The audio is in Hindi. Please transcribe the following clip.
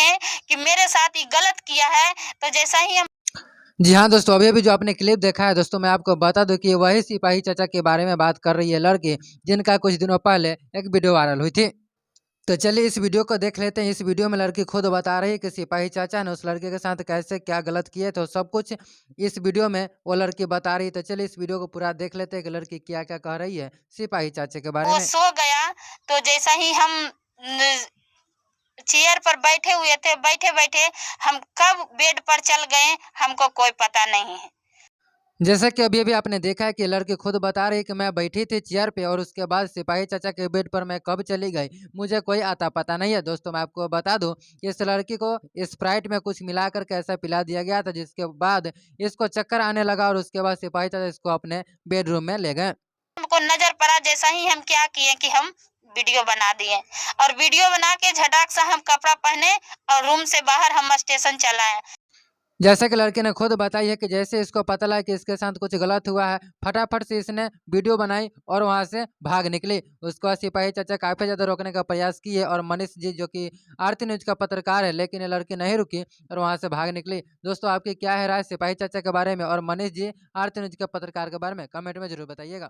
हैं कि मेरे साथ ये गलत किया है। तो जैसा ही हम जी हाँ दोस्तों, अभी-अभी जो आपने क्लिप देखा है दोस्तों, मैं आपको बता दूँ कि वही सिपाही चाचा के बारे में बात कर रही है लड़की, जिनका कुछ दिनों पहले एक वीडियो वायरल हुई थी। तो चलिए इस वीडियो को देख लेते हैं। इस वीडियो में लड़की खुद बता रही है कि सिपाही चाचा ने उस लड़के के साथ कैसे क्या गलत किए, तो सब कुछ इस वीडियो में वो लड़की बता रही है। तो चलिए इस वीडियो को पूरा देख लेते हैं कि लड़की क्या-क्या कह रही है सिपाही चाचा के बारे वो में। सो गया, तो जैसा ही हम चेयर पर बैठे हुए थे, बैठे-बैठे हम कब बेड पर चल गए, हमको कोई पता नहीं है। जैसा कि अभी-अभी आपने देखा है कि लड़की खुद बता रही है कि मैं बैठी थी चेयर पे और उसके बाद सिपाही चाचा के बेड पर मैं कब चली गई, मुझे कोई आता पता नहीं है। दोस्तों मैं आपको बता दूँ, इस लड़की को स्प्राइट में कुछ मिलाकर के ऐसा पिला दिया गया था, जिसके बाद इसको चक्कर आने लगा और उसके बाद सिपाही चाचा इसको अपने बेडरूम में ले गए। हमको नज़र पड़ा, जैसा ही हम क्या किए कि हम वीडियो बना दिए और वीडियो बना के झटाक से हम कपड़ा पहने और रूम से बाहर हम स्टेशन चल आए। जैसे कि लड़के ने खुद बताई है कि जैसे इसको पता लगा कि इसके साथ कुछ गलत हुआ है, फटाफट से इसने वीडियो बनाई और वहाँ से भाग निकली। उसको सिपाही चाचा काफ़ी ज़्यादा रोकने का प्रयास किए और मनीष जी जो कि आरती न्यूज़ का पत्रकार है, लेकिन ये लड़की नहीं रुकी और वहाँ से भाग निकली। दोस्तों आपकी क्या है राय सिपाही चाचा के बारे में और मनीष जी आरती न्यूज़ के पत्रकार के बारे में? कमेंट में ज़रूर बताइएगा।